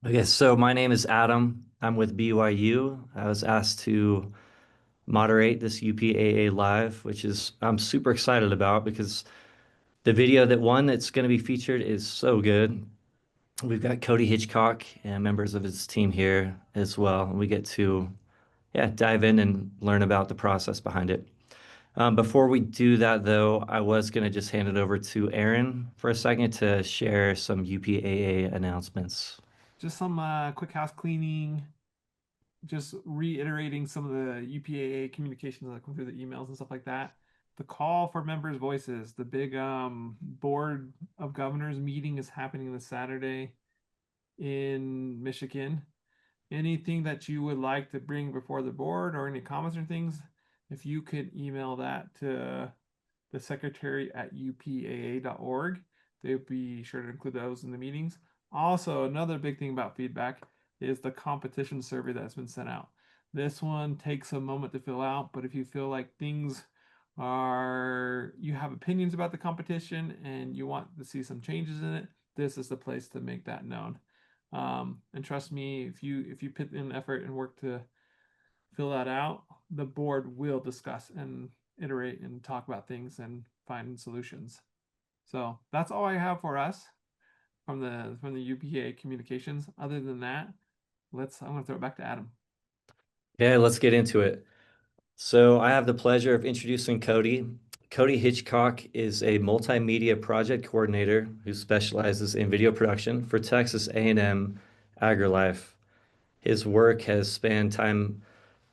Okay, so my name is Adam. I'm with BYU. I was asked to moderate this UPAA Live, which is I'm super excited about because the video that's going to be featured is so good. We've got Cody Hitchcock and members of his team here as well, and we get to dive in and learn about the process behind it. Before we do that, though, I was going to just hand it over to Aaron for a second to share some UPAA announcements. Just some quick house cleaning, just reiterating some of the UPAA communications that come through the emails and stuff like that. The call for members' voices, the big board of governors meeting is happening this Saturday in Michigan. Anything that you would like to bring before the board or any comments or things, if you could email that to the secretary at upaa.org, they'll be sure to include those in the meetings. Also, another big thing about feedback is the competition survey that's been sent out. This one takes a moment to fill out, but if you feel like you have opinions about the competition and you want to see some changes in it, this is the place to make that known. And trust me, if you put in effort and work to fill that out, the board will discuss and iterate and talk about things and find solutions. So that's all I have for us from the UPA communications. Other than that, I'm gonna throw it back to Adam. Yeah, let's get into it. So I have the pleasure of introducing Cody. Cody Hitchcock is a multimedia project coordinator who specializes in video production for Texas A&M AgriLife. His work has spanned time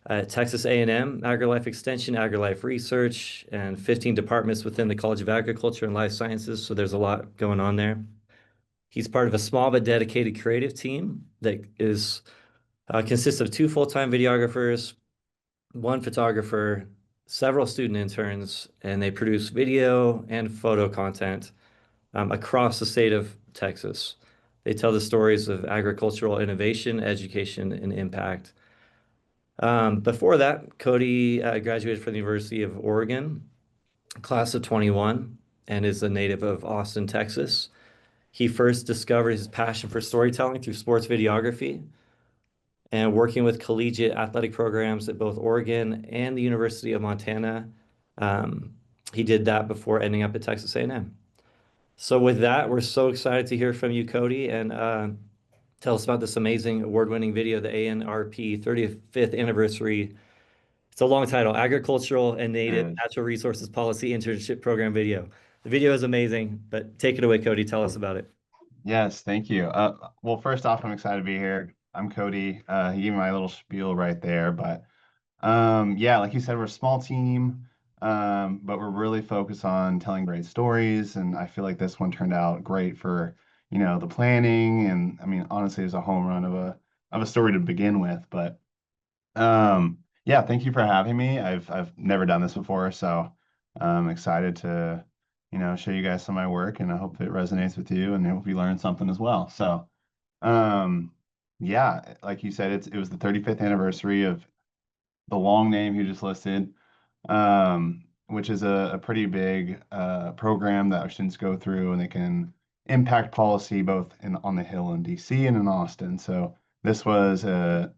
at Texas A&M, AgriLife Extension, AgriLife Research, and 15 departments within the College of Agriculture and Life Sciences, so there's a lot going on there. He's part of a small but dedicated creative team that is consists of two full-time videographers, one photographer, several student interns, and they produce video and photo content across the state of Texas. They tell the stories of agricultural innovation, education, and impact. Before that, Cody graduated from the University of Oregon, class of 21, and is a native of Austin, Texas. He first discovered his passion for storytelling through sports videography and working with collegiate athletic programs at both Oregon and the University of Montana. Um, he did that before ending up at Texas A&M. So with that, we're so excited to hear from you, Cody, and tell us about this amazing award-winning video, the ANRP 35th anniversary. It's a long title, Agricultural and Native There is. Natural Resources Policy Internship Program video. The video is amazing, but take it away, Cody. Tell us about it. Yes, thank you. Well, first off, I'm excited to be here. I'm Cody. He gave me my little spiel right there, but yeah, like you said, we're a small team, but we're really focused on telling great stories, and I feel like this one turned out great for, the planning, and I mean, honestly, it was a home run of a story to begin with, but yeah, thank you for having me. I've never done this before, so I'm excited to, show you guys some of my work, and I hope it resonates with you, and I hope you learn something as well. So, um, yeah, like you said, it was the 35th anniversary of the long name you just listed, which is a pretty big program that our students go through, and they can impact policy both on the Hill in DC and in Austin. So this was a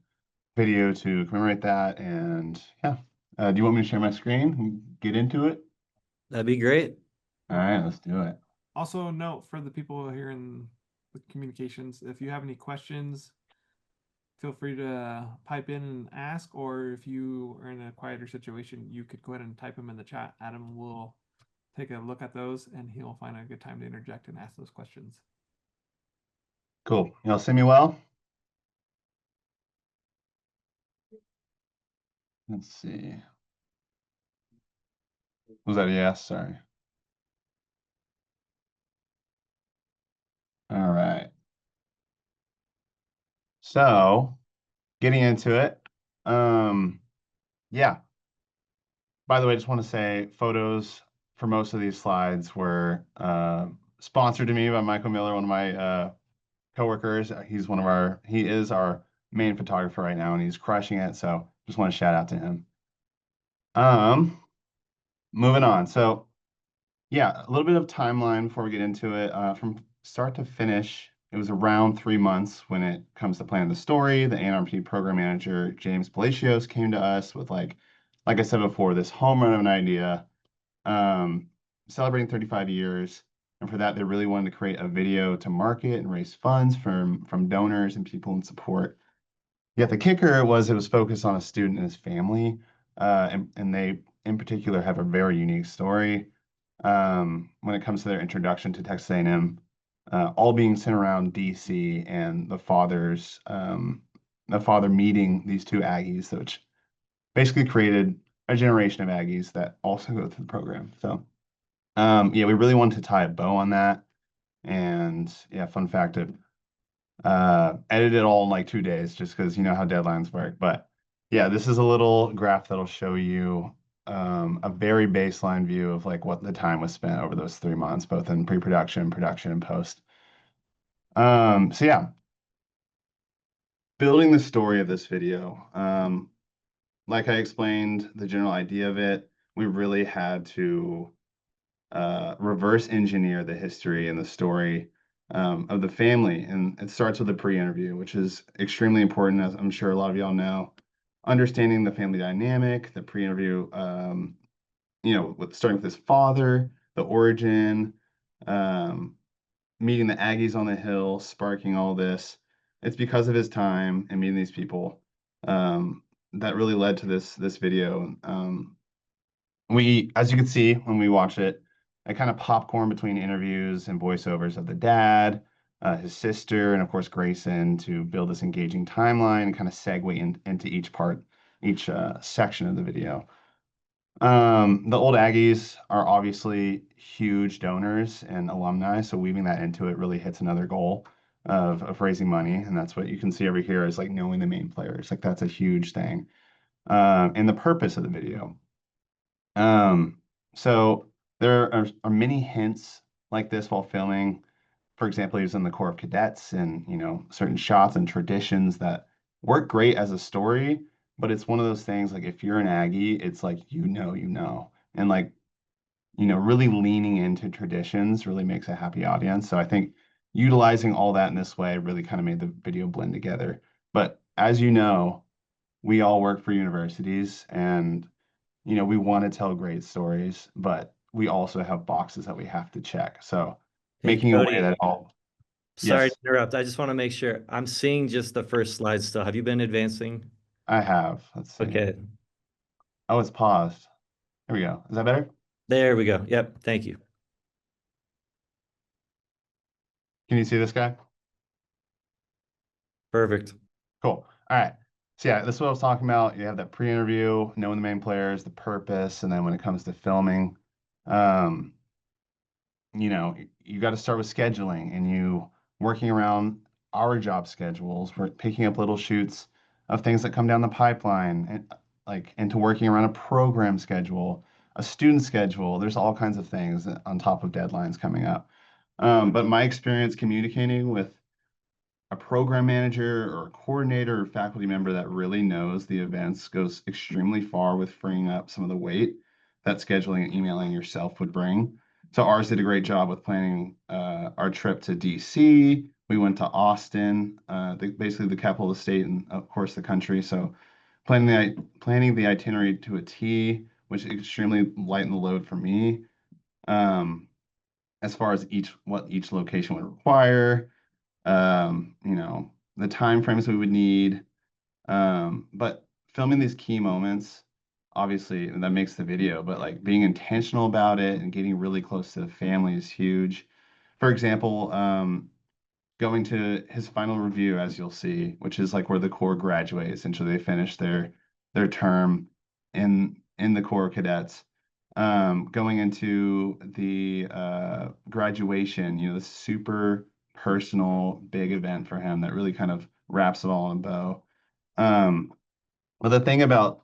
video to commemorate that. And yeah, do you want me to share my screen and get into it? That'd be great. All right, let's do it. Also, note for the people here in the communications, if you have any questions, feel free to pipe in and ask, or if you are in a quieter situation, you could go ahead and type them in the chat. Adam will take a look at those and he'll find a good time to interject and ask those questions. Cool. Y'all see me well? Let's see. Was that a yes? Sorry. All right. So getting into it. Yeah. By the way, I just want to say photos for most of these slides were sponsored to me by Michael Miller, one of my coworkers. He is our main photographer right now, and he's crushing it. So just want to shout out to him. Um, Moving on. So yeah, a little bit of timeline before we get into it. From start to finish, it was around 3 months when it comes to planning the story. The ANRP program manager, James Palacios, came to us with like I said before, this home run of an idea, um, celebrating 35 years. And for that, they really wanted to create a video to market and raise funds from donors and people in support. Yet the kicker was it was focused on a student and his family, and they in particular have a very unique story when it comes to their introduction to Texas A&M, all being sent around DC and the father meeting these two Aggies, which basically created a generation of Aggies that also go through the program. So yeah, we really wanted to tie a bow on that. And yeah, fun fact, it edited it all in like 2 days just because you know how deadlines work. But yeah, this is a little graph that'll show you a very baseline view of like what the time was spent over those 3 months, both in pre-production, production, and post. So yeah, building the story of this video. Like I explained, the general idea of it, we really had to reverse engineer the history and the story of the family. And it starts with the pre-interview, which is extremely important, as I'm sure a lot of y'all know. Understanding the family dynamic, the pre-interview, starting with his father, the origin, um, meeting the Aggies on the Hill, sparking all this. It's because of his time and meeting these people that really led to this video. As you can see when we watch it, I kind of popcorn between interviews and voiceovers of the dad, his sister, and of course Grayson to build this engaging timeline and kind of segue into each section of the video. The old Aggies are obviously huge donors and alumni, so weaving that into it really hits another goal of raising money, and that's what you can see over here is like knowing the main players. Like that's a huge thing. And the purpose of the video. Um, so there are many hints like this while filming. For example, he was in the Corps of Cadets and, certain shots and traditions that work great as a story, but it's one of those things like if you're an Aggie, it's like you know. And like, really leaning into traditions really makes a happy audience. So I think utilizing all that in this way really kind of made the video blend together. But as you know, we all work for universities and we want to tell great stories, but we also have boxes that we have to check. So Hey, making a way Cody, that all, sorry to yes, interrupt. I just want to make sure I'm seeing just the first slide still. Have you been advancing? I have. Let's see. Okay, Oh, it's paused. Here we go. Is that better? there we go. Yep, thank you. Can you see this guy? Perfect. Cool. All right. So yeah, this is what I was talking about. You have that pre-interview, knowing the main players, the purpose, and then when it comes to filming, um, you got to start with scheduling and you working around our job schedules. We're picking up little shoots of things that come down the pipeline and like into working around a program schedule, a student schedule. There's all kinds of things on top of deadlines coming up. But my experience communicating with a program manager or a coordinator or faculty member that really knows the events goes extremely far with freeing up some of the weight that scheduling and emailing yourself would bring. So ours did a great job with planning our trip to DC. We went to Austin, basically the capital of the state and of course the country. So planning the itinerary to a T, which extremely lightened the load for me. Um, as far as what each location would require, the time frames we would need. But filming these key moments, obviously, that makes the video, but like being intentional about it and getting really close to the family is huge. For example, going to his final review, as you'll see, which is like where the Corps graduate. Essentially, they finish their term in the Corps of Cadets. Going into the graduation, the super personal big event for him that really kind of wraps it all in a bow. Um, but the thing about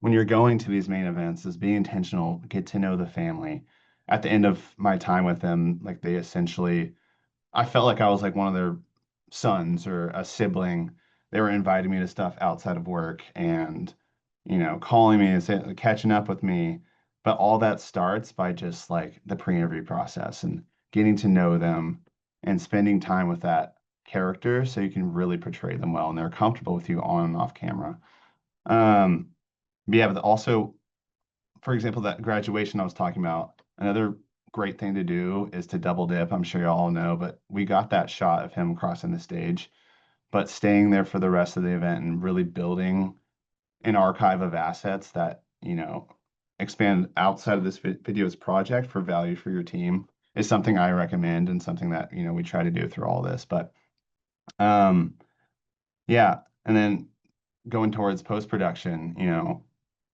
when you're going to these main events is being intentional, get to know the family. At the end of my time with them, like they essentially I felt like I was like one of their sons or a sibling. They were inviting me to stuff outside of work and, calling me and catching up with me. But all that starts by just like the pre-interview process and getting to know them, and spending time with that character so you can really portray them well and they're comfortable with you on and off camera. Yeah, but also, for example, that graduation I was talking about, another great thing to do is to double dip. I'm sure you all know, but we got that shot of him crossing the stage, but staying there for the rest of the event and really building an archive of assets that, expand outside of this video's project for value for your team is something I recommend and something that, we try to do through all this. But yeah, and then going towards post-production,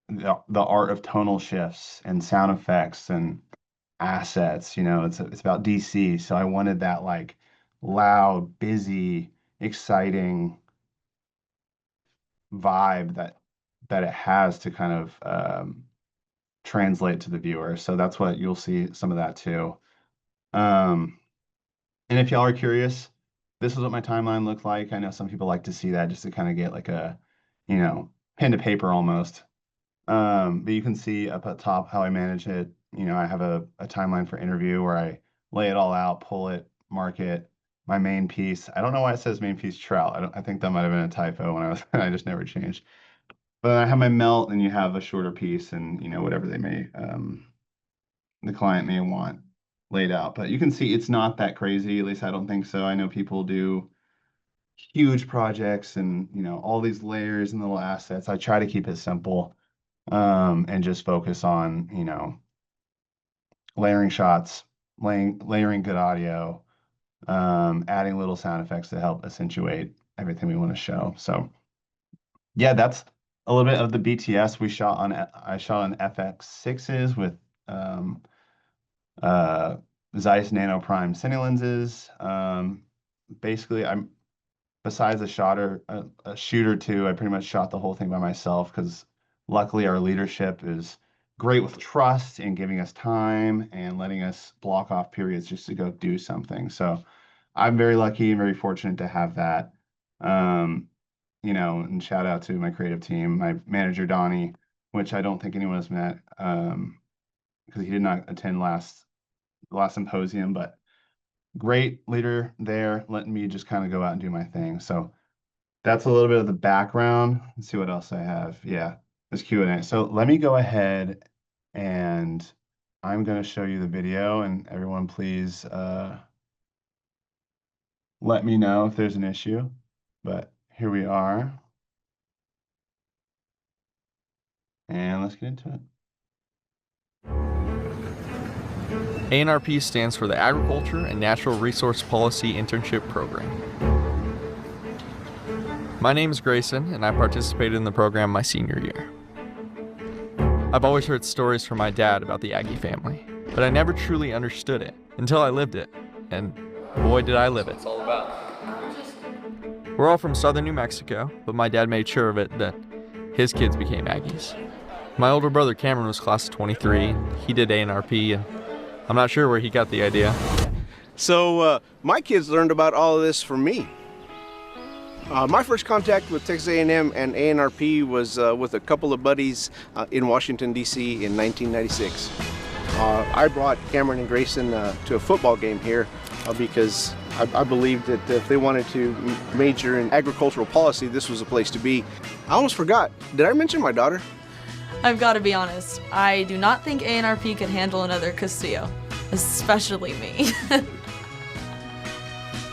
the art of tonal shifts and sound effects and assets, it's about DC. So I wanted that like loud, busy, exciting vibe that it has to kind of translate to the viewer. So that's what you'll see some of that too. And if y'all are curious, this is what my timeline looked like. I know some people like to see that just to kind of get like a, pen to paper almost. But you can see up at top how I manage it. I have a timeline for interview where I lay it all out, pull it, mark it. My main piece. I don't know why it says main piece trout. I think that might have been a typo when I just never changed. But I have my melt, and you have a shorter piece, and whatever the client may want laid out. But you can see it's not that crazy. At least I don't think so. I know people do huge projects and all these layers and little assets. I try to keep it simple, and just focus on layering shots, layering good audio, adding little sound effects to help accentuate everything we want to show. So yeah, that's a little bit of the BTS I shot on FX6s with Zeiss Nano Prime cine lenses. Basically, besides a shoot or two, I pretty much shot the whole thing by myself because luckily our leadership is great with trust and giving us time and letting us block off periods just to go do something. So I'm very lucky and very fortunate to have that. And shout out to my creative team, my manager Donnie, which I don't think anyone has met, because he did not attend last symposium, but great leader there, letting me just kind of go out and do my thing. So that's a little bit of the background. Let's see what else I have. Yeah, there's Q&A. So let me go ahead and I'm going to show you the video, and everyone please let me know if there's an issue. But here we are. And let's get into it. ANRP stands for the Agriculture and Natural Resource Policy Internship Program. My name is Grayson, and I participated in the program my senior year. I've always heard stories from my dad about the Aggie family, but I never truly understood it until I lived it, and boy did I live it. It's all about. We're all from southern New Mexico, but my dad made sure of it that his kids became Aggies. My older brother Cameron was class of 23, he did ANRP, and I'm not sure where he got the idea. So my kids learned about all of this from me. My first contact with Texas A&M and ANRP was with a couple of buddies in Washington, D.C. in 1996. I brought Cameron and Grayson to a football game here because I believed that if they wanted to major in agricultural policy, this was a place to be. I almost forgot. Did I mention my daughter? I've got to be honest, I do not think ANRP can handle another Castillo, especially me.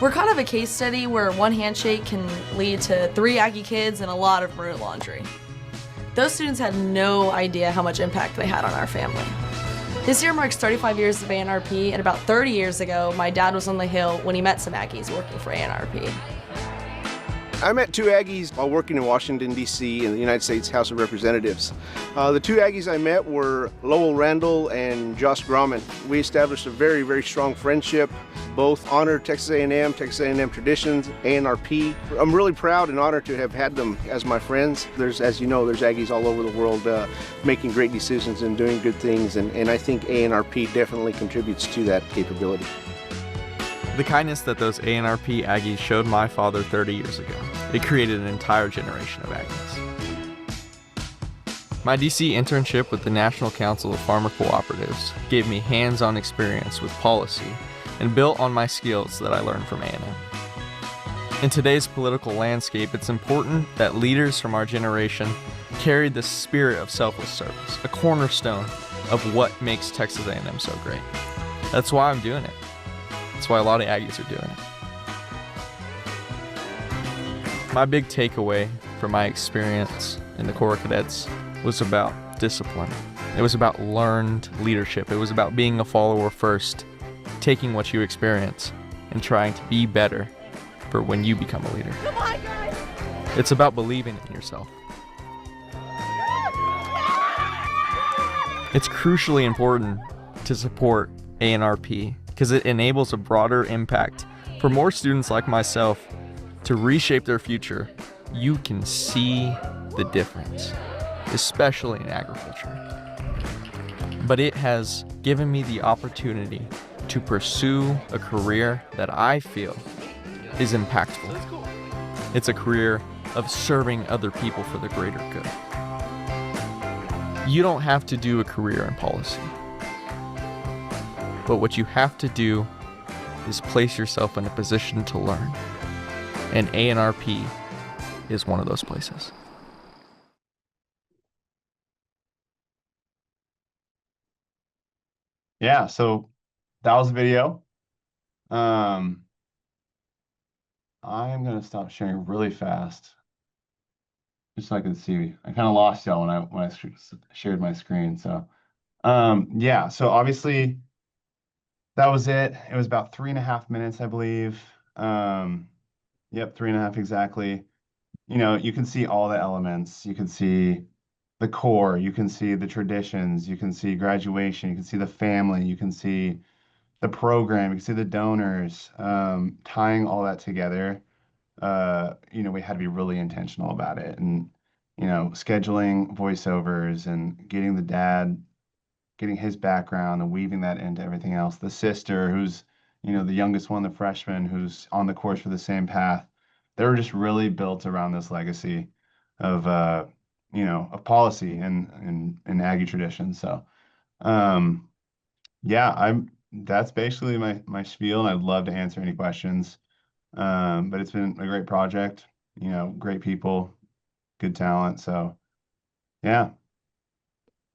We're kind of a case study where one handshake can lead to 3 Aggie kids and a lot of maroon laundry. Those students had no idea how much impact they had on our family. This year marks 35 years of ANRP, and about 30 years ago, my dad was on the Hill when he met some Aggies working for ANRP. I met 2 Aggies while working in Washington, D.C. in the United States House of Representatives. The 2 Aggies I met were Lowell Randall and Josh Grauman. We established a very, very strong friendship. Both honored Texas A&M traditions, ANRP. I'm really proud and honored to have had them as my friends. As you know, there's Aggies all over the world making great decisions and doing good things, and I think ANRP definitely contributes to that capability. The kindness that those ANRP Aggies showed my father 30 years ago, it created an entire generation of Aggies. My DC internship with the National Council of Farmer Cooperatives gave me hands-on experience with policy and built on my skills that I learned from A&M. In today's political landscape, it's important that leaders from our generation carried the spirit of selfless service, a cornerstone of what makes Texas A&M so great. That's why I'm doing it. That's why a lot of Aggies are doing it. My big takeaway from my experience in the Corps of Cadets was about discipline. It was about learned leadership. It was about being a follower first, taking what you experience and trying to be better for when you become a leader. Come on, guys! It's about believing in yourself. It's crucially important to support ANRP because it enables a broader impact for more students like myself to reshape their future. You can see the difference, especially in agriculture. But it has given me the opportunity to pursue a career that I feel is impactful. It's a career of serving other people for the greater good. You don't have to do a career in policy. But what you have to do is place yourself in a position to learn. And ANRP is one of those places. Yeah, so that was the video. I'm gonna stop sharing really fast, just so I can see. I kind of lost y'all when I shared my screen. So, yeah. So obviously, that was it. It was about 3.5 minutes, I believe. Yep, 3.5 exactly. You know, you can see all the elements. You can see the core. You can see the traditions. You can see graduation. You can see the family. You can see the program. You can see the donors. Tying all that together. You know, we had to be really intentional about it, and you know, scheduling voiceovers and getting the dad, getting his background and weaving that into everything else. The sister, who's, you know, the youngest one, the freshman, who's on the course for the same path. They were just really built around this legacy of, you know, of policy and Aggie tradition. So, um, yeah, that's basically my spiel, and I'd love to answer any questions. But it's been a great project, you know, great people, good talent. So yeah,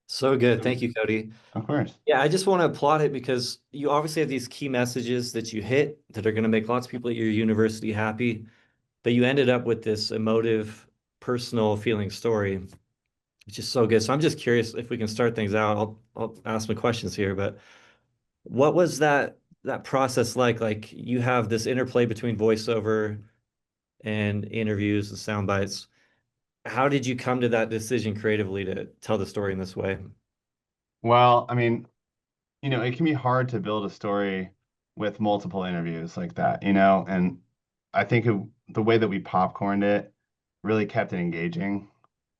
So good. Thank you, Cody. of course. Yeah, I just want to applaud it because you obviously have these key messages that you hit that are going to make lots of people at your university happy, but you ended up with this emotive, personal feeling story, which is so good. So I'm just curious if we can start things out. I'll ask some questions here, but what was that process like? Like you have this interplay between voiceover and interviews and sound bites. How did you come to that decision creatively to tell the story in this way? Well, I mean, you know, it can be hard to build a story with multiple interviews like that, you know, and I think the way that we popcorned it really kept it engaging.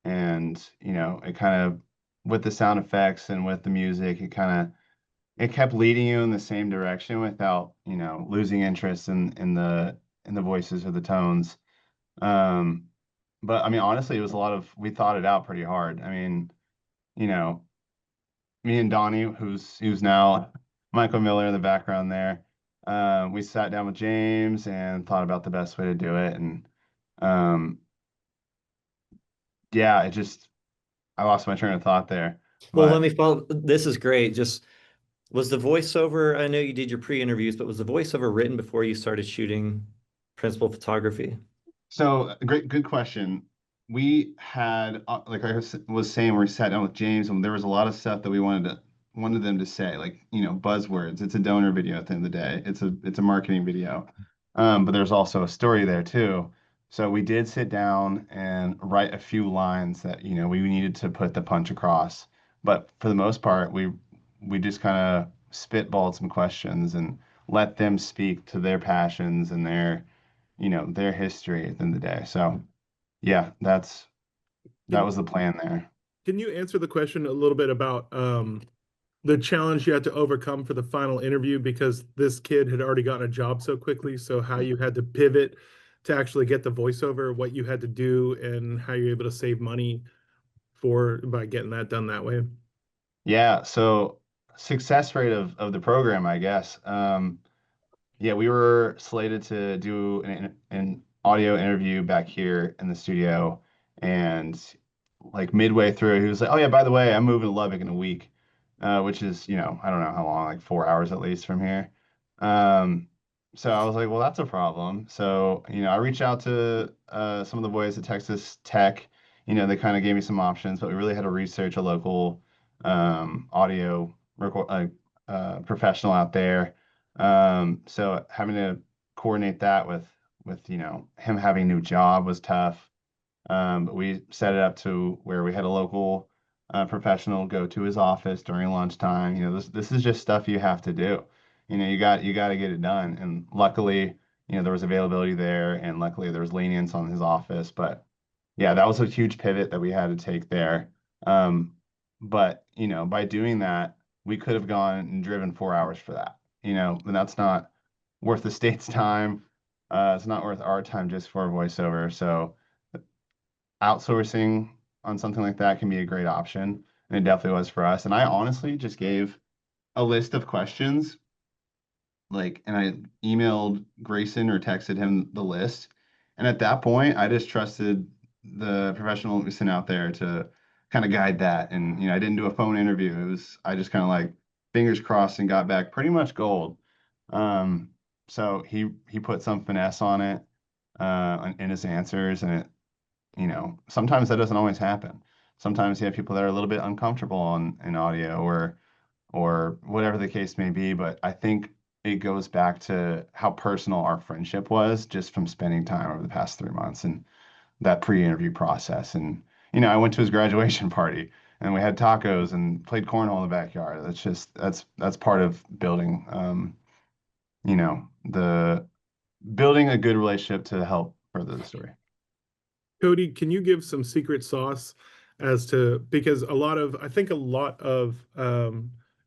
And, you know, it kind of, with the sound effects and with the music, it kept leading you in the same direction without, you know, losing interest in the voices or the tones. Um, but I mean, honestly, it was we thought it out pretty hard. I mean, you know, me and Donnie, who's now Michael Miller in the background there, we sat down with James and thought about the best way to do it. And um, yeah, I lost my train of thought there. Well, let But me follow. This is great. Just was the voiceover, I know you did your pre-interviews, but was the voiceover written before you started shooting principal photography? so good question. We had like I was saying, we sat down with James, and there was a lot of stuff that we wanted them to say, like, you know, buzzwords. It's a donor video at the end of the day. It's a marketing video. But there's also a story there too. So we did sit down and write a few lines that, you know, we needed to put the punch across. But for the most part, we just kind of spitballed some questions and let them speak to their passions and their, you know, their history at the end of the day. So yeah, that Can, was the plan there. can you answer the question a little bit about the challenge you had to overcome for the final interview because this kid had already gotten a job so quickly? So how you had to pivot to actually get the voiceover, what you had to do, and how you're able to save money by getting that done that way? Yeah, so success rate of the program, I guess. Yeah, we were slated to do an audio interview back here in the studio, and like midway through, he was like, "Oh yeah, by the way, I'm moving to Lubbock in a week," which is, I don't know how long, like 4 hours at least from here. Um, so I was like, "Well, that's a problem." So, I reached out to some of the boys at Texas Tech. They kind of gave me some options, but we really had to research a local audio professional out there. So having to coordinate that with him having a new job was tough. But we set it up to where we had a local professional go to his office during lunchtime. This is just stuff you have to do. You got to get it done. And luckily, there was availability there, and luckily there was lenience on his office. But yeah, that was a huge pivot that we had to take there. Um, but by doing that, we could have gone and driven 4 hours for that. And that's not worth the state's time. It's not worth our time just for a voiceover. So outsourcing on something like that can be a great option, and it definitely was for us. And I honestly just gave a list of questions, and I emailed Grayson or texted him the list. And at that point, I just trusted the professional we sent out there to kind of guide that. And, I didn't do a phone interview. I just kind of like fingers crossed and got back pretty much gold. So he put some finesse on it, in his answers. And sometimes that doesn't always happen. Sometimes you have people that are a little bit uncomfortable in audio or whatever the case may be. But I think it goes back to how personal our friendship was just from spending time over the past 3 months and that pre-interview process. And, I went to his graduation party and we had tacos and played cornhole in the backyard. That's part of building, the building a good relationship to help further the story. Cody, can you give some secret sauce as to, because I think a lot of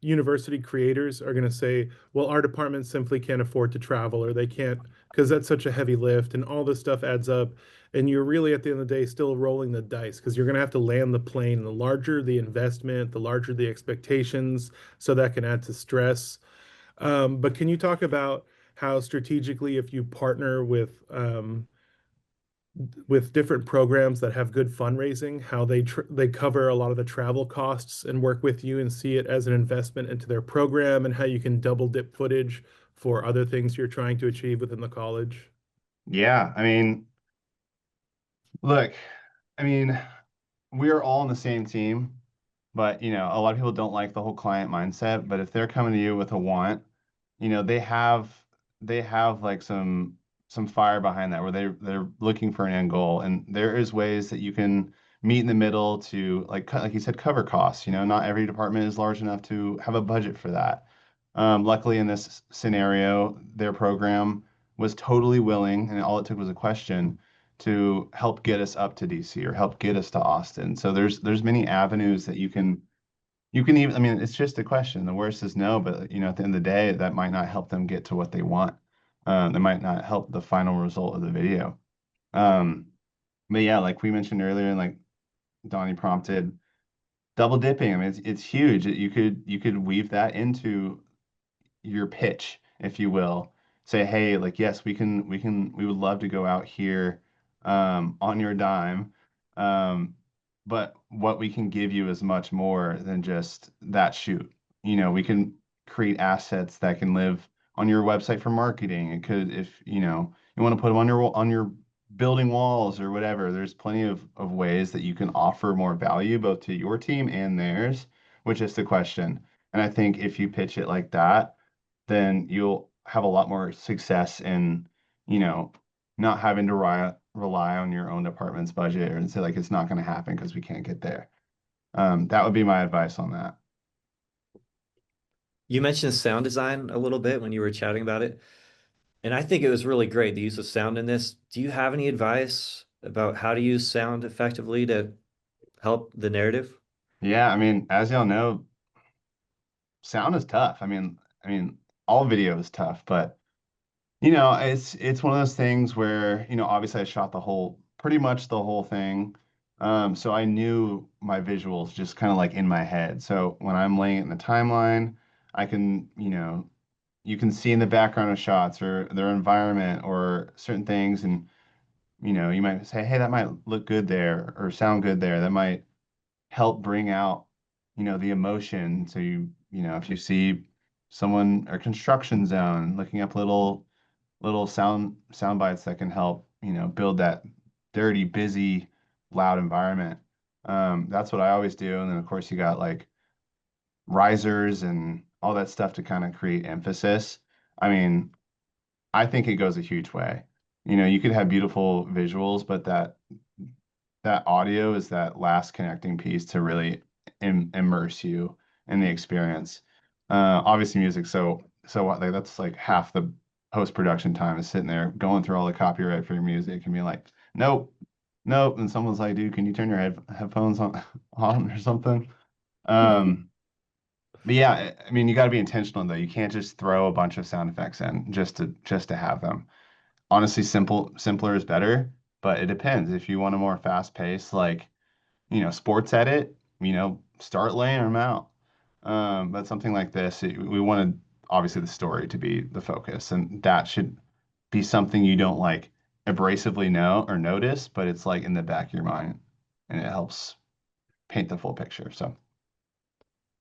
university creators are going to say, well, our department simply can't afford to travel, or they can't, because that's such a heavy lift and all this stuff adds up. And you're really at the end of the day still rolling the dice because you're going to have to land the plane. The larger the investment, the larger the expectations. So that can add to stress. But can you talk about how strategically, if you partner with different programs that have good fundraising, how they cover a lot of the travel costs and work with you and see it as an investment into their program, and how you can double dip footage for other things you're trying to achieve within the college? Yeah, I mean, look, I mean, we're all on the same team, but a lot of people don't like the whole client mindset. But if they're coming to you with a want, they have like some fire behind that where they're looking for an end goal, and there is ways that you can meet in the middle to like you said, cover costs. Not every department is large enough to have a budget for that. Luckily, in this scenario, their program was totally willing, and all it took was a question to help get us up to DC or help get us to Austin. So there's many avenues that you can even, I mean, it's just a question. The worst is no, but at the end of the day, that might not help them get to what they want. That might not help the final result of the video. Um, but yeah, like we mentioned earlier, and like Donnie prompted, double dipping. I mean, it's huge. You could weave that into your pitch, if you will. Say, hey, like, yes, we would love to go out here on your dime. But what we can give you is much more than just that shoot. We can create assets that can live on your website for marketing. It could, if you want to put them on your building walls or whatever. There's plenty of ways that you can offer more value both to your team and theirs, which is the question. And I think if you pitch it like that, then you'll have a lot more success in, you know, not having to rely on your own department's budget and say like it's not going to happen because we can't get there. That would be my advice on that. You mentioned sound design a little bit when you were chatting about it, and I think it was really great the use of sound in this. Do you have any advice about how to use sound effectively to help the narrative? Yeah, I mean, as y'all know, sound is tough. I mean, all video is tough, but it's one of those things where, obviously I shot pretty much the whole thing. So I knew my visuals just kind of like in my head. So when I'm laying it in the timeline, I can, you can see in the background of shots or their environment or certain things, and you might say, hey, that might look good there or sound good there. That might help bring out, the emotion. So if you see someone or construction zone looking up little sound bites that can help, build that dirty, busy, loud environment. That's what I always do. And then of course you got like risers and all that stuff to kind of create emphasis. I mean, I think it goes a huge way. You could have beautiful visuals, but that audio is that last connecting piece to really immerse you in the experience. Obviously music, so what, like that's like half the post-production time is sitting there going through all the copyright for your music and being like, nope, nope. And someone's like, dude, can you turn your headphones on on or something? Um, but yeah, I mean, you got to be intentional though. You can't just throw a bunch of sound effects in just to have them. Honestly, simpler is better, but it depends. If you want a more fast pace, like, sports edit, start laying them out. But something like this, we wanted obviously the story to be the focus, and that should be something you don't like abrasively know or notice, but it's like in the back of your mind, and it helps paint the full picture. So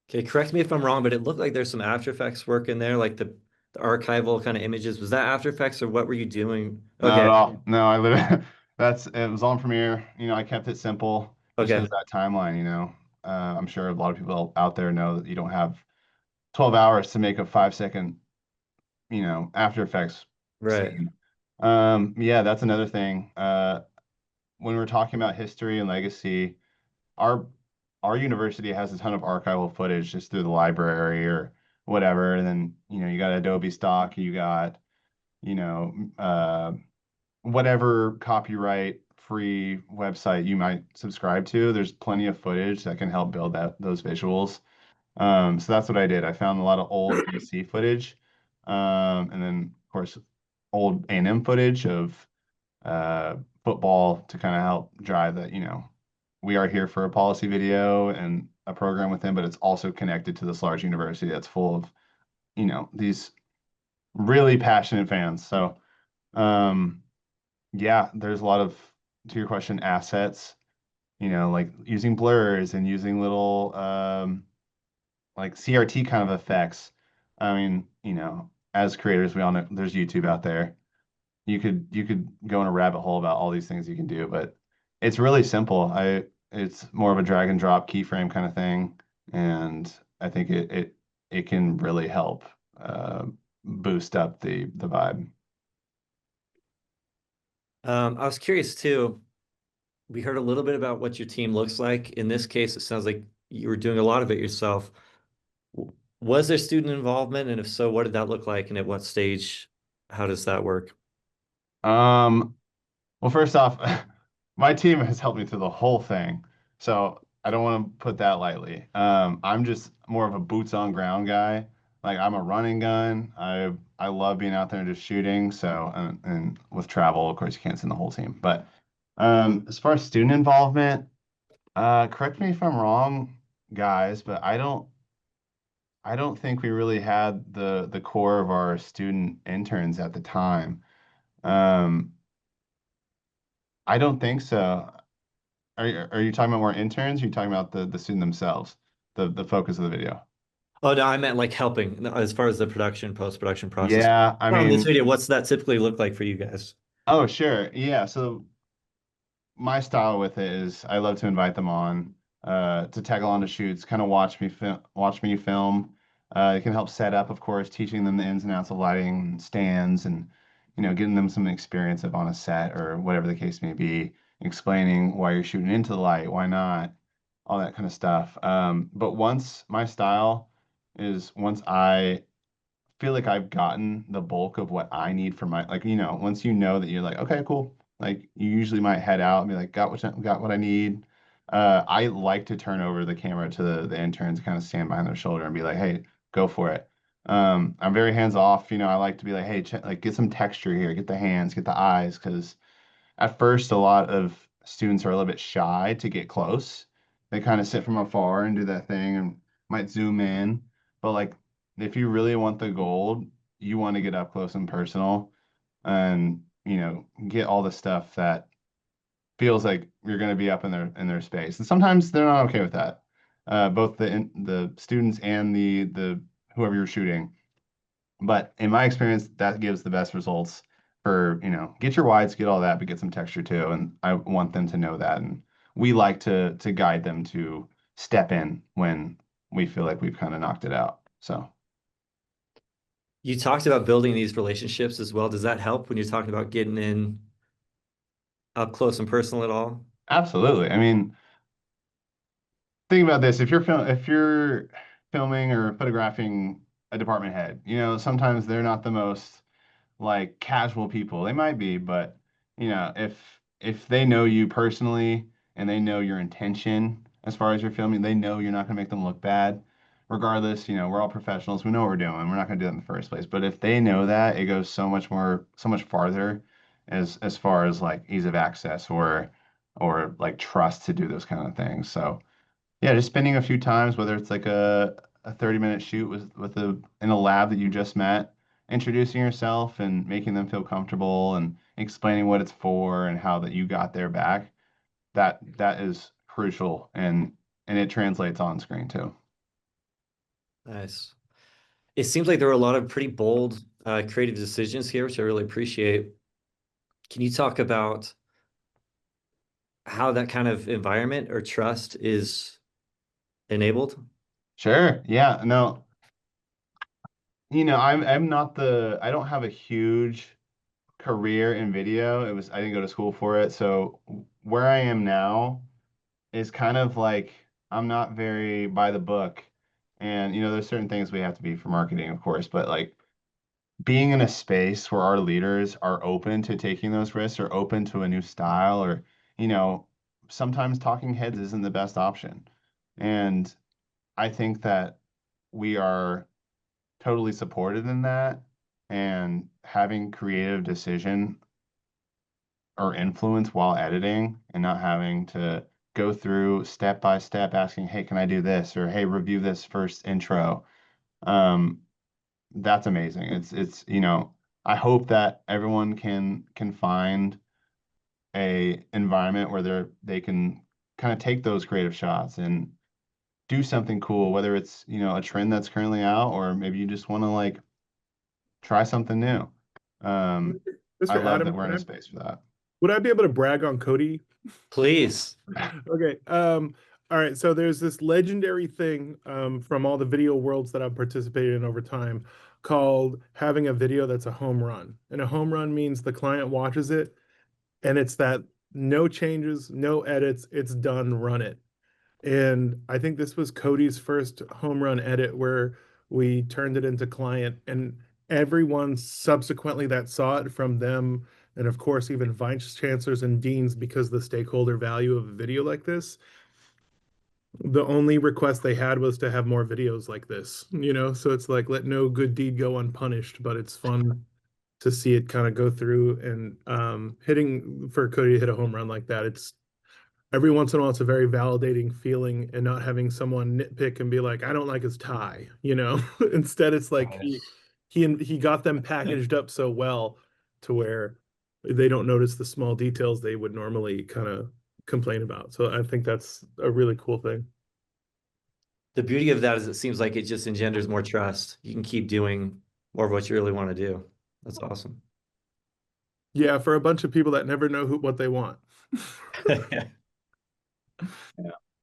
Okay, correct me if I'm wrong, but it looked like there's some After Effects work in there, like the archival kind of images. Was that After Effects or what were you doing? not at Okay, all. No, I literally it was on Premiere. I kept it simple just okay, because that timeline. I'm sure a lot of people out there know that you don't have 12 hours to make a 5 second, After Effects right. scene. Yeah, that's another thing. When we're talking about history and legacy, our our university has a ton of archival footage just through the library or whatever. And then, you got Adobe stock, you got, you know, uh, whatever copyright free website you might subscribe to. There's plenty of footage that can help build those visuals. So that's what I did. I found a lot of old DC footage, and then of course old A&M footage of uh, football to kind of help drive that. We are here for a policy video and a program with them, but it's also connected to this large university that's full of these really passionate fans. So yeah, there's a lot of, to your question, assets. Like using blurs and using little like CRT kind of effects. I mean, as creators, we all know there's YouTube out there. You could go in a rabbit hole about all these things you can do, but it's really simple. It's more of a drag and drop keyframe kind of thing, and I think it can really help uh, boost up the vibe. I was curious too. We heard a little bit about what your team looks like. In this case, it sounds like you were doing a lot of it yourself. Was there student involvement? And if so, what did that look like? And at what stage? How does that work? Um, well, first off, my team has helped me through the whole thing, so I don't want to put that lightly. I'm just more of a boots on ground guy. Like I'm a running gun. I love being out there and just shooting. So and with travel, of course, you can't send the whole team. But as far as student involvement, correct me if I'm wrong, guys, but I don't think we really had the core of our student interns at the time. Um, I don't think so. Are you talking about more interns? Or are you talking about the student themselves, the focus of the video? Oh, no, I meant like helping as far as the production, post-production process. Yeah, I On this mean, video, what's that typically look like for you guys? oh, sure. Yeah, so my style with it is I love to invite them on to tag along to shoots, kind of watch me film. It can help set up, of course, teaching them the ins and outs of lighting, stands, and getting them some experience of on a set or whatever the case may be, explaining why you're shooting into the light, why not, all that kind of stuff. But once my style is once I feel like I've gotten the bulk of what I need for my like once you know that you're like okay cool, like you usually might head out and be like got what I need. I like to turn over the camera to the interns, kind of stand behind their shoulder and be like, hey, go for it. I'm very hands off. I like to be like, hey, like get some texture here, get the hands, get the eyes, because at first a lot of students are a little bit shy to get close. They kind of sit from afar and do that thing and might zoom in. But like if you really want the gold, you want to get up close and personal and, get all the stuff that feels like you're going to be up in their space. And sometimes they're not okay with that. Both the students and the whoever you're shooting. But in my experience, that gives the best results for, get your wides, get all that, but get some texture too. And I want them to know that. And we like to guide them to step in when we feel like we've kind of knocked it out. So You talked about building these relationships as well. Does that help when you're talking about getting in up close and personal at all? absolutely. I mean, think about this. If you're filming or photographing a department head, sometimes they're not the most like casual people. They might be, but if they know you personally and they know your intention as far as you're filming, they know you're not going to make them look bad. Regardless, we're all professionals. We know what we're doing. We're not going to do that in the first place. But if they know that, it goes so much farther as far as like ease of access or like trust to do those kind of things. So yeah, just spending a few times, whether it's like a 30-minute shoot with in a lab that you just met, introducing yourself and making them feel comfortable and explaining what it's for and how that you got their back, that is crucial and it translates on screen too. Nice. It seems like there were a lot of pretty bold, creative decisions here, which I really appreciate. Can you talk about how that kind of environment or trust is enabled? Sure. Yeah. No, I'm not I don't have a huge career in video. I didn't go to school for it. So where I am now is kind of like I'm not very by the book. And there's certain things we have to be for marketing, of course, but like being in a space where our leaders are open to taking those risks or open to a new style or, you know, sometimes talking heads isn't the best option. And I think that we are totally supported in that and having creative decision or influence while editing and not having to go through step by step asking, hey, can I do this? Or hey, review this first intro. Um, that's amazing. I hope that everyone can find a environment where they can kind of take those creative shots and do something cool, whether it's, a trend that's currently out, or maybe you just want to like try something new. I Mr. love that Adam, we're in a space for that. would I be able to brag on Cody? Please. Okay. All right. So there's this legendary thing from all the video worlds that I've participated in over time called having a video that's a home run. And a home run means the client watches it and it's that no changes, no edits, it's done, run it. And I think this was Cody's first home run edit where we turned it into client, and everyone subsequently that saw it from them, and of course, even vice chancellors and deans, because the stakeholder value of a video like this, the only request they had was to have more videos like this, So it's like, let no good deed go unpunished, but it's fun to see it kind of go through and hitting for Cody to hit a home run like that. It's every once in a while, it's a very validating feeling, and not having someone nitpick and be like, I don't like his tie, Instead, it's like he got them packaged up so well to where they don't notice the small details they would normally kind of complain about. So I think that's a really cool thing. The beauty of that is it seems like it just engenders more trust. You can keep doing more of what you really want to do. That's awesome. Yeah, for a bunch of people that never know what they want. Yeah.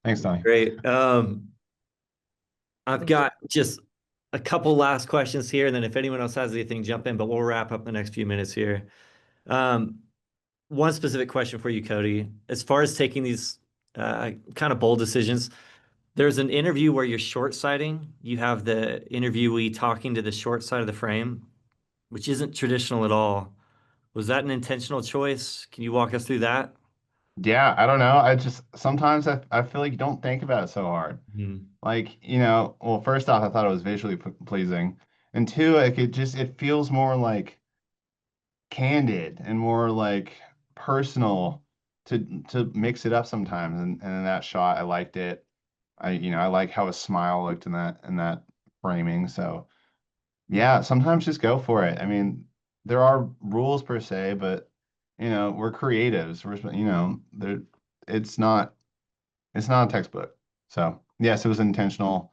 Thanks, Tony. Great. I've got just a couple last questions here, and then if anyone else has anything, jump in, but we'll wrap up the next few minutes here. One specific question for you, Cody. As far as taking these kind of bold decisions, there's an interview where you're short sighting. You have the interviewee talking to the short side of the frame, which isn't traditional at all. Was that an intentional choice? Can you walk us through that? Yeah, I don't know. I just sometimes I feel like you don't think about it so hard. Mhm. Like, well, first off, I thought it was visually pleasing. And two, like it feels more like candid and more like personal to mix it up sometimes. And in that shot, I liked it. I like how a smile looked in that framing. So yeah, sometimes just go for it. I mean, there are rules per se, but we're creatives. There it's not it's not a textbook. So yes, it was intentional.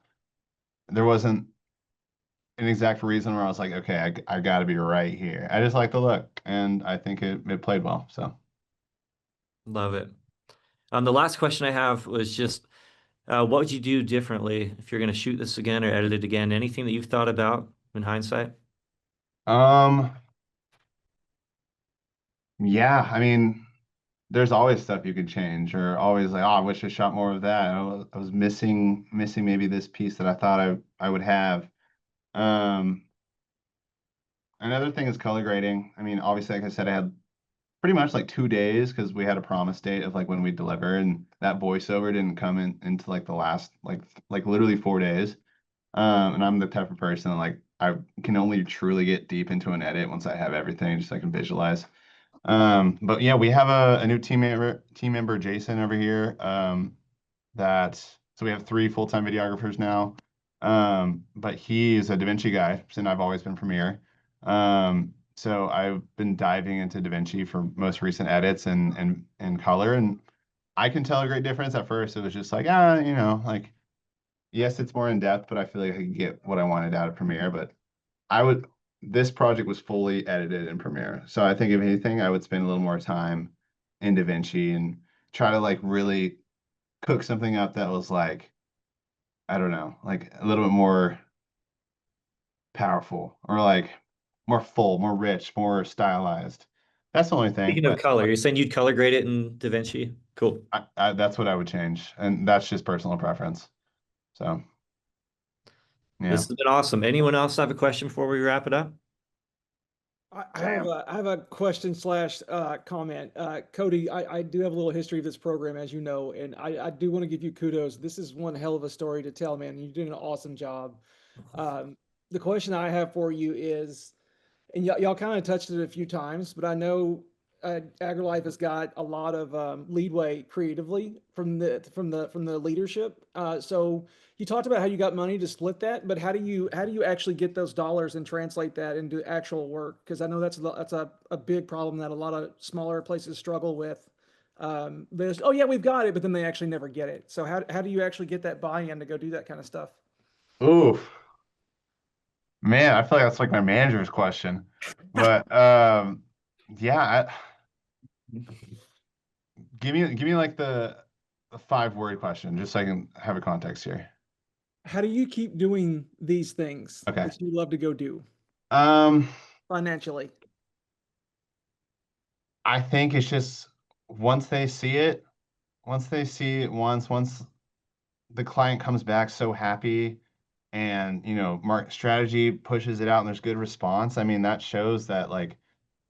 There wasn't an exact reason where I was like, okay, I got to be right here. I just like the look, and I think it played well. So Love it. The last question I have was just, what would you do differently if you're going to shoot this again or edit it again? Anything that you've thought about in hindsight? um yeah, I mean, there's always stuff you could change, or always like, oh, I wish I shot more of that. I was missing maybe this piece that I thought I would have. Um, Another thing is color grading. I mean, obviously, like I said, I had pretty much like 2 days because we had a promise date of like when we deliver, and that voiceover didn't come in into like the last like literally 4 days. And I'm the type of person that, like, I can only truly get deep into an edit once I have everything, just so I can visualize. But yeah, we have a new team member, Jason over here. So we have 3 full-time videographers now. But he's a DaVinci guy, and I've always been Premiere. So I've been diving into DaVinci for most recent edits and color, and I can tell a great difference. At first, it was just like, like, yes, it's more in depth, but I feel like I could get what I wanted out of Premiere. But I would, this project was fully edited in Premiere. So I think if anything, I would spend a little more time in DaVinci and try to like really cook something up that was like, I don't know, like a little bit more powerful, or like more full, more rich, more stylized. That's the only thing. Speaking of But color, you're saying you'd color grade it in DaVinci? Cool. that's what I would change. And that's just personal preference. So, This yeah. has been awesome. Anyone else have a question before we wrap it up? I have a question slash comment. Cody, I do have a little history of this program, as you know, and I do want to give you kudos. This is one hell of a story to tell, man. You're doing an awesome job. The question I have for you is, and y'all kind of touched it a few times, but I know AgriLife has got a lot of leadway creatively from the leadership. So you talked about how you got money to split that, but how do you actually get those dollars and translate that into actual work? Because I know that's a big problem that a lot of smaller places struggle with. There's, oh yeah, we've got it, but then they actually never get it. So how do you actually get that buy-in to go do that kind of stuff? Oof. Man, I feel like that's like my manager's question. But yeah, give me like the 5-word question, just so I can have a context here. How do you keep doing these things Okay. that you love to go do Um, financially? I think it's just once they see it, once the client comes back so happy, and market strategy pushes it out and there's good response, I mean, that shows that like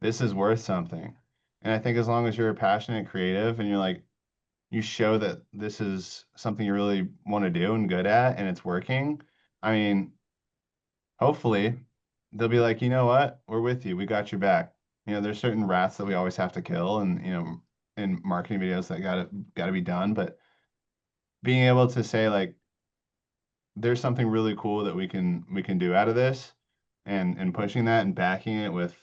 this is worth something. And I think as long as you're a passionate creative and you're like, you show that this is something you really want to do and good at and it's working, I mean, hopefully they'll be like, you know what, we're with you, we got your back. There's certain rats that we always have to kill, and in marketing videos that gotta be done. But being able to say like, there's something really cool that we can do out of this, and pushing that and backing it with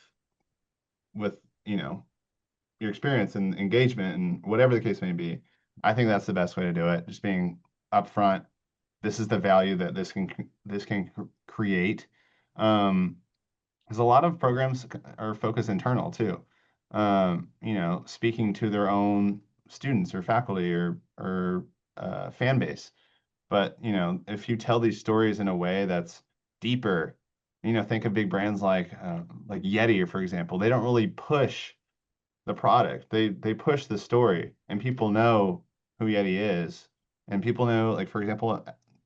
your experience and engagement and whatever the case may be. I think that's the best way to do it. Just being upfront. This is the value that this can create. Because a lot of programs are focused internal too. Speaking to their own students or faculty or fan base. But if you tell these stories in a way that's deeper, think of big brands like Yeti, for example. They don't really push the product. They push the story, and people know who Yeti is, and people know, like, for example,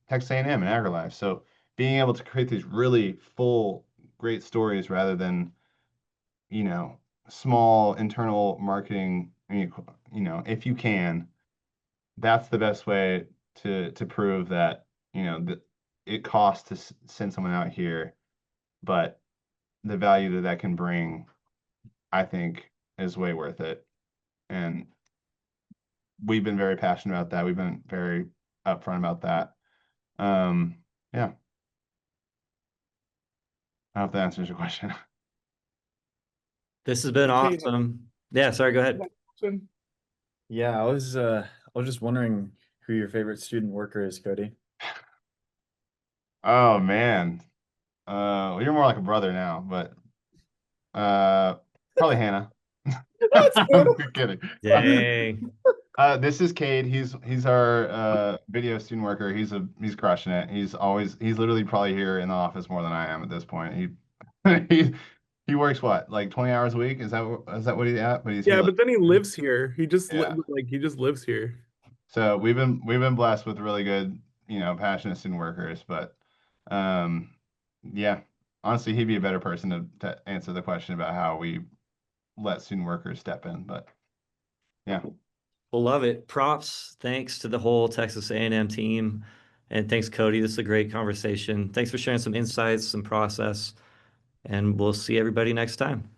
Texas A&M and AgriLife. So being able to create these really full, great stories rather than you know small internal marketing. If you can, that's the best way to prove that that it costs to send someone out here, but the value that can bring, I think, is way worth it. And we've been very passionate about that. We've been very upfront about that. Yeah. I hope that answers your question. This has been Kate, awesome. Yeah, sorry, go ahead. Yeah, I was just wondering who your favorite student worker is, Cody. Oh man. Well, you're more like a brother now, but probably Hannah. That's good. I'm kidding. Dang. This is Cade. He's our video student worker. He's crushing it. He's literally probably here in the office more than I am at this point. He works what, like 20 hours a week? Is that what he's at? But he's Yeah, here but then he lives here. He just Yeah. he just lives here. So we've been blessed with really good, passionate student workers. But yeah, honestly, he'd be a better person to answer the question about how we let student workers step in. But yeah. We'll love it. Props. Thanks to the whole Texas A&M team. And thanks, Cody. This is a great conversation. Thanks for sharing some insights, some process, and we'll see everybody next time.